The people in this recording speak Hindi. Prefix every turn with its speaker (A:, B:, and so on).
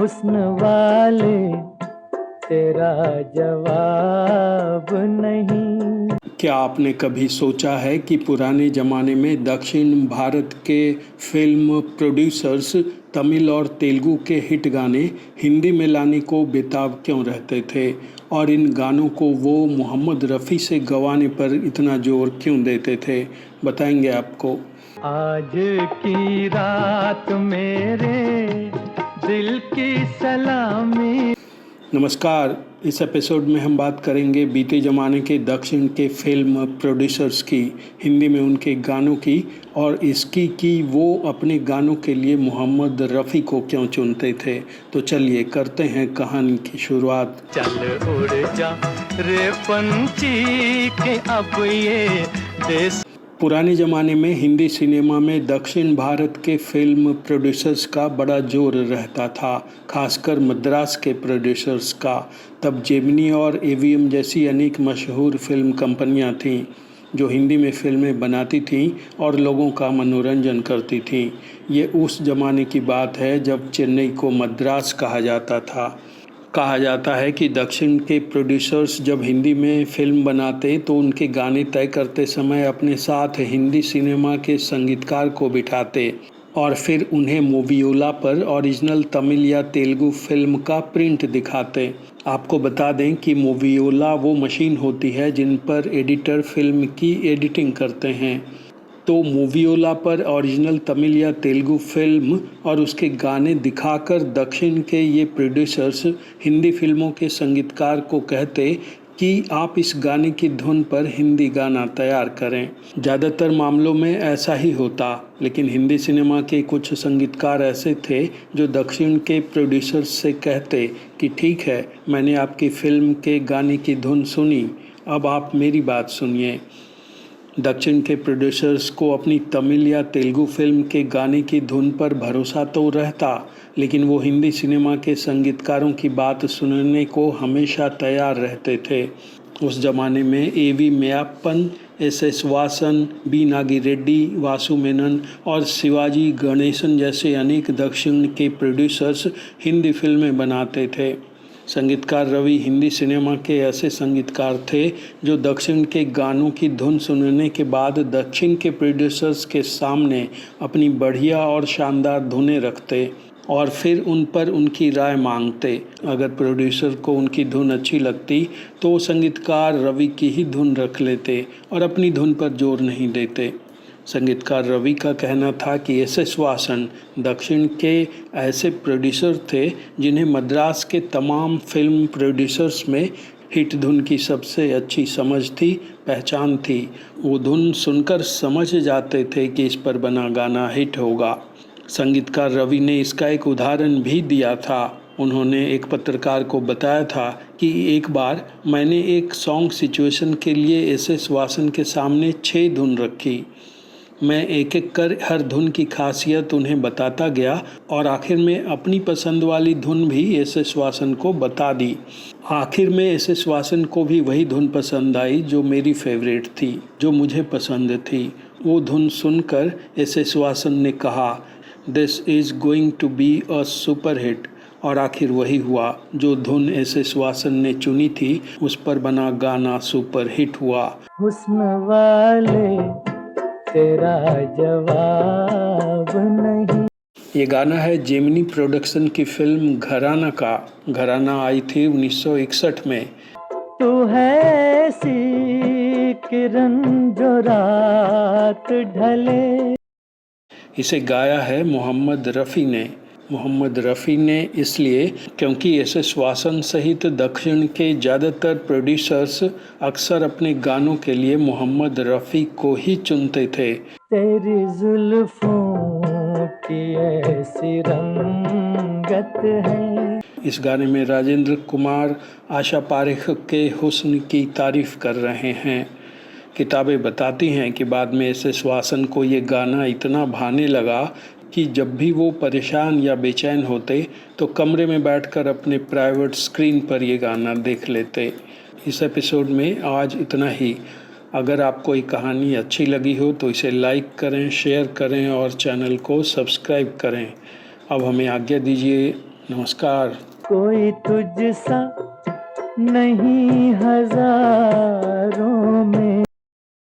A: हुस्न वाले तेरा जवाब नहीं।
B: क्या आपने कभी सोचा है कि पुराने ज़माने में दक्षिण भारत के फिल्म प्रोड्यूसर्स तमिल और तेलुगु के हिट गाने हिंदी में लाने को बेताब क्यों रहते थे और इन गानों को वो मोहम्मद रफ़ी से गवाने पर इतना जोर क्यों देते थे? बताएंगे आपको।
A: आज की रात मेरे दिल की सलामी।
B: नमस्कार। इस एपिसोड में हम बात करेंगे बीते ज़माने के दक्षिण के फिल्म प्रोड्यूसर्स की, हिंदी में उनके गानों की, और इसकी कि वो अपने गानों के लिए मोहम्मद रफ़ी को क्यों चुनते थे। तो चलिए करते हैं कहानी की शुरुआत।
A: चल उड़ जा रे पंछी के अब ये देश।
B: पुराने ज़माने में हिंदी सिनेमा में दक्षिण भारत के फिल्म प्रोड्यूसर्स का बड़ा जोर रहता था, खासकर मद्रास के प्रोड्यूसर्स का। तब जेमिनी और एवीएम जैसी अनेक मशहूर फिल्म कंपनियां थीं जो हिंदी में फिल्में बनाती थीं और लोगों का मनोरंजन करती थीं। ये उस ज़माने की बात है जब चेन्नई को मद्रास कहा जाता था। कहा जाता है कि दक्षिण के प्रोड्यूसर्स जब हिंदी में फिल्म बनाते तो उनके गाने तय करते समय अपने साथ हिंदी सिनेमा के संगीतकार को बिठाते और फिर उन्हें मोवियोला पर ओरिजिनल तमिल या तेलुगु फिल्म का प्रिंट दिखाते। आपको बता दें कि मोवियोला वो मशीन होती है जिन पर एडिटर फिल्म की एडिटिंग करते हैं। तो मोवियोला पर ओरिजिनल तमिल या तेलुगु फिल्म और उसके गाने दिखाकर दक्षिण के ये प्रोड्यूसर्स हिंदी फिल्मों के संगीतकार को कहते कि आप इस गाने की धुन पर हिंदी गाना तैयार करें। ज़्यादातर मामलों में ऐसा ही होता, लेकिन हिंदी सिनेमा के कुछ संगीतकार ऐसे थे जो दक्षिण के प्रोड्यूसर्स से कहते कि ठीक है, मैंने आपकी फिल्म के गाने की धुन सुनी, अब आप मेरी बात सुनिए। दक्षिण के प्रोड्यूसर्स को अपनी तमिल या तेलुगु फिल्म के गाने की धुन पर भरोसा तो रहता, लेकिन वो हिंदी सिनेमा के संगीतकारों की बात सुनने को हमेशा तैयार रहते थे। उस ज़माने में A V. Meiyappan, S S. Vasan, B. Nagi Reddy, Vasu Menon और शिवाजी गणेशन जैसे अनेक दक्षिण के प्रोड्यूसर्स हिंदी फिल्में बनाते थे। संगीतकार रवि हिंदी सिनेमा के ऐसे संगीतकार थे जो दक्षिण के गानों की धुन सुनने के बाद दक्षिण के प्रोड्यूसर्स के सामने अपनी बढ़िया और शानदार धुनें रखते और फिर उन पर उनकी राय मांगते। अगर प्रोड्यूसर को उनकी धुन अच्छी लगती तो वो संगीतकार रवि की ही धुन रख लेते और अपनी धुन पर जोर नहीं देते। संगीतकार रवि का कहना था कि एस.एस. वासन दक्षिण के ऐसे प्रोड्यूसर थे जिन्हें मद्रास के तमाम फिल्म प्रोड्यूसर्स में हिट धुन की सबसे अच्छी समझ थी, पहचान थी। वो धुन सुनकर समझ जाते थे कि इस पर बना गाना हिट होगा। संगीतकार रवि ने इसका एक उदाहरण भी दिया था। उन्होंने एक पत्रकार को बताया था कि एक बार मैंने एक सॉन्ग सिचुएशन के लिए एस.एस. वासन के सामने 6 धुन रखी। मैं एक एक कर हर धुन की खासियत उन्हें बताता गया और आखिर में अपनी पसंद वाली धुन भी एस.एस. वासन को बता दी। आखिर में एस.एस. वासन को भी वही धुन पसंद आई जो मेरी फेवरेट थी, जो मुझे पसंद थी। वो धुन सुनकर एस.एस. वासन ने कहा, this is going to be a super hit. और आखिर वही हुआ। जो धुन एस.एस. वासन ने चुनी थी उस पर बना गाना सुपर हिट हुआ।
A: हुस्न वाले तेरा जवाब नहीं।
B: ये गाना है जेमिनी प्रोडक्शन की फिल्म घराना का। घराना आई थी 1961 में।
A: तू है ऐसी किरण जो रात ढले।
B: इसे गाया है मोहम्मद रफ़ी ने। मोहम्मद रफ़ी ने इसलिए क्योंकि एस.एस. वासन सहित दक्षिण के ज़्यादातर प्रोड्यूसर्स अक्सर अपने गानों के लिए मोहम्मद रफ़ी को ही चुनते थे।
A: तेरी जुल्फों की ऐसी रंगत है।
B: इस गाने में राजेंद्र कुमार आशा पारेख के हुस्न की तारीफ कर रहे हैं। किताबें बताती हैं कि बाद में एस.एस. वासन को ये गाना इतना भाने लगा कि जब भी वो परेशान या बेचैन होते तो कमरे में बैठकर अपने प्राइवेट स्क्रीन पर ये गाना देख लेते। इस एपिसोड में आज इतना ही। अगर आपको ये कहानी अच्छी लगी हो तो इसे लाइक करें, शेयर करें और चैनल को सब्सक्राइब करें। अब हमें आज्ञा दीजिए। नमस्कार।
A: कोई तुझसा नहीं हजारों